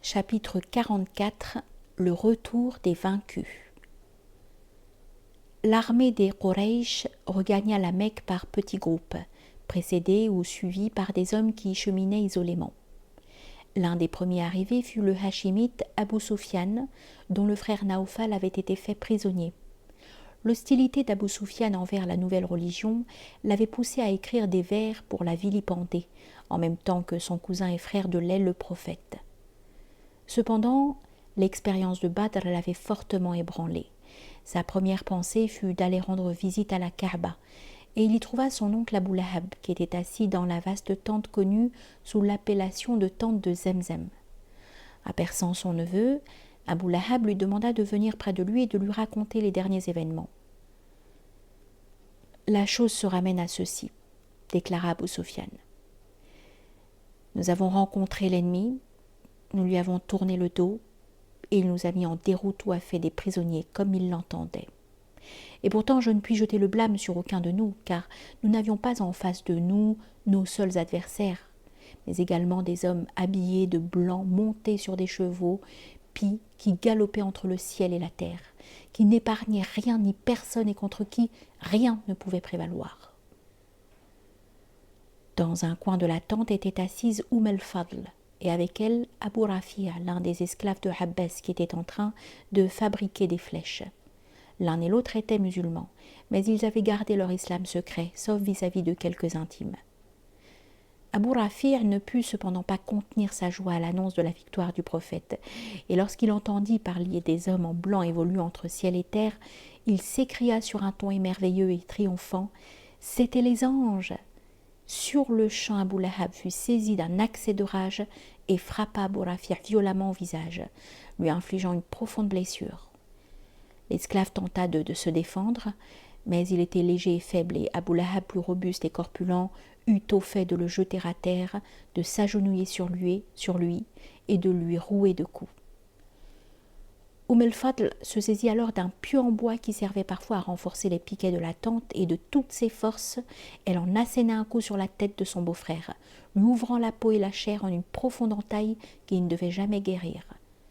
Chapitre 44. Le retour des vaincus. L'armée des Quraysh regagna la Mecque par petits groupes, précédés ou suivis par des hommes qui cheminaient isolément. L'un des premiers arrivés fut le Hachimite Abu Sufyan, dont le frère Naufal avait été fait prisonnier. L'hostilité d'Abu Sufyan envers la nouvelle religion l'avait poussé à écrire des vers pour la vilipender, en même temps que son cousin et frère de lait, le prophète. Cependant, l'expérience de Badr l'avait fortement ébranlé. Sa première pensée fut d'aller rendre visite à la Kaaba, et il y trouva son oncle Abu Lahab, qui était assis dans la vaste tente connue sous l'appellation de tente de Zemzem. Aperçant son neveu, Abu Lahab lui demanda de venir près de lui et de lui raconter les derniers événements. « La chose se ramène à ceci, déclara Abu Sufyan. Nous avons rencontré l'ennemi, nous lui avons tourné le dos, et il nous a mis en déroute ou a fait des prisonniers comme il l'entendait. Et pourtant je ne puis jeter le blâme sur aucun de nous, car nous n'avions pas en face de nous nos seuls adversaires, mais également des hommes habillés de blanc, montés sur des chevaux, puis qui galopaient entre le ciel et la terre, qui n'épargnaient rien ni personne et contre qui rien ne pouvait prévaloir. Dans un coin de la tente était assise el-Fadl, et avec elle Abu Rafi'a, l'un des esclaves de Abbas qui était en train de fabriquer des flèches. L'un et l'autre étaient musulmans, mais ils avaient gardé leur islam secret, sauf vis-à-vis de quelques intimes. Abu Rafi'a ne put cependant pas contenir sa joie à l'annonce de la victoire du prophète, et lorsqu'il entendit parler des hommes en blanc évoluant entre ciel et terre, il s'écria sur un ton émerveilleux et triomphant « C'étaient les anges !» Sur-le-champ, Abu Lahab fut saisi d'un accès de rage et frappa Abu Rafi'a violemment au visage, lui infligeant une profonde blessure. L'esclave tenta de se défendre, mais il était léger et faible, et Abu Lahab, plus robuste et corpulent, eut au fait de le jeter à terre, de s'agenouiller sur lui et de lui rouer de coups. el-Fadl se saisit alors d'un pieu en bois qui servait parfois à renforcer les piquets de la tente, et de toutes ses forces, elle en asséna un coup sur la tête de son beau-frère, lui ouvrant la peau et la chair en une profonde entaille qui ne devait jamais guérir.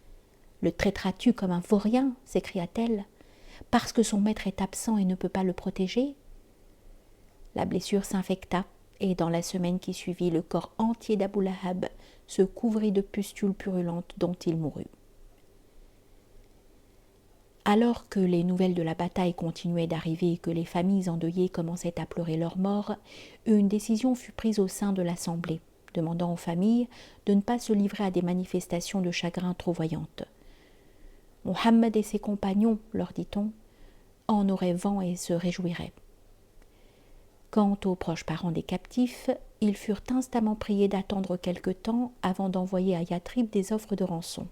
« Le traiteras-tu comme un vaurien » s'écria-t-elle, « parce que son maître est absent et ne peut pas le protéger ?» La blessure s'infecta, et dans la semaine qui suivit, le corps entier d'Abu Lahab se couvrit de pustules purulentes dont il mourut. Alors que les nouvelles de la bataille continuaient d'arriver et que les familles endeuillées commençaient à pleurer leurs morts, une décision fut prise au sein de l'Assemblée, demandant aux familles de ne pas se livrer à des manifestations de chagrin trop voyantes. Mohammed et ses compagnons, leur dit-on, en auraient vent et se réjouiraient. Quant aux proches parents des captifs, ils furent instamment priés d'attendre quelque temps avant d'envoyer à Yathrib des offres de rançon.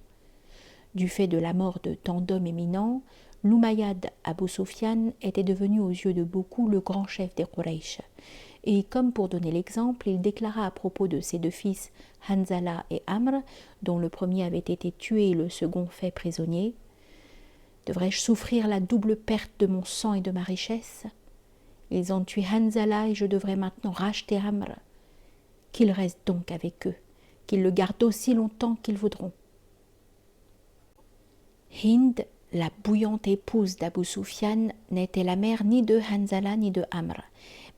Du fait de la mort de tant d'hommes éminents, l'Umayyad Abu Sufyan était devenu aux yeux de beaucoup le grand chef des Quraysh. Et comme pour donner l'exemple, il déclara à propos de ses deux fils, Hanzala et Amr, dont le premier avait été tué et le second fait prisonnier, « Devrais-je souffrir la double perte de mon sang et de ma richesse ? Ils ont tué Hanzala et je devrais maintenant racheter Amr. Qu'ils restent donc avec eux, qu'ils le gardent aussi longtemps qu'ils voudront. » Hind, la bouillante épouse d'Abu Sufyan, n'était la mère ni de Hanzala ni de Amr,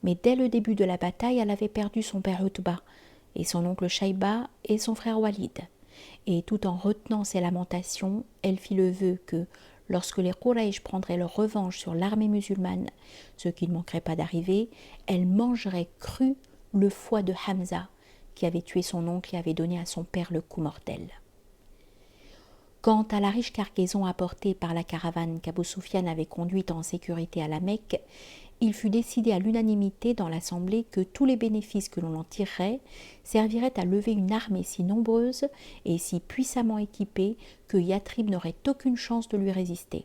mais dès le début de la bataille, elle avait perdu son père Utba et son oncle Shayba et son frère Walid. Et tout en retenant ses lamentations, elle fit le vœu que, lorsque les Quraysh prendraient leur revanche sur l'armée musulmane, ce qui ne manquerait pas d'arriver, elle mangerait cru le foie de Hamza, qui avait tué son oncle et avait donné à son père le coup mortel. Quant à la riche cargaison apportée par la caravane qu'Abu Sufyan avait conduite en sécurité à la Mecque, il fut décidé à l'unanimité dans l'Assemblée que tous les bénéfices que l'on en tirerait serviraient à lever une armée si nombreuse et si puissamment équipée que Yathrib n'aurait aucune chance de lui résister.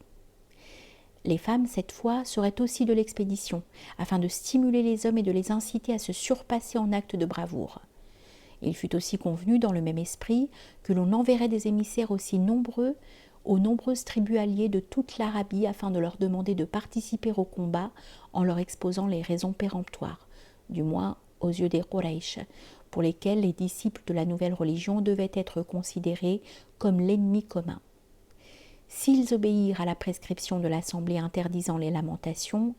Les femmes, cette fois, seraient aussi de l'expédition, afin de stimuler les hommes et de les inciter à se surpasser en actes de bravoure. Il fut aussi convenu, dans le même esprit, que l'on enverrait des émissaires aussi nombreux aux nombreuses tribus alliées de toute l'Arabie afin de leur demander de participer au combat en leur exposant les raisons péremptoires, du moins aux yeux des Quraysh, pour lesquels les disciples de la nouvelle religion devaient être considérés comme l'ennemi commun. S'ils obéirent à la prescription de l'assemblée interdisant les lamentations,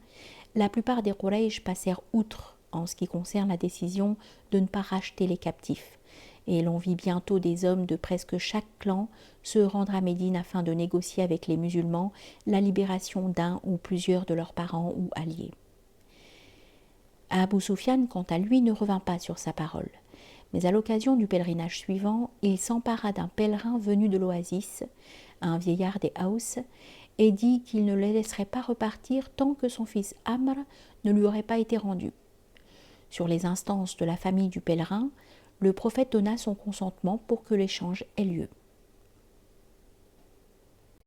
la plupart des Quraysh passèrent outre en ce qui concerne la décision de ne pas racheter les captifs, et l'on vit bientôt des hommes de presque chaque clan se rendre à Médine afin de négocier avec les musulmans la libération d'un ou plusieurs de leurs parents ou alliés. Abu Sufyan, quant à lui, ne revint pas sur sa parole, mais à l'occasion du pèlerinage suivant, il s'empara d'un pèlerin venu de l'oasis, un vieillard des Haus, et dit qu'il ne le laisserait pas repartir tant que son fils Amr ne lui aurait pas été rendu. Sur les instances de la famille du pèlerin, le prophète donna son consentement pour que l'échange ait lieu.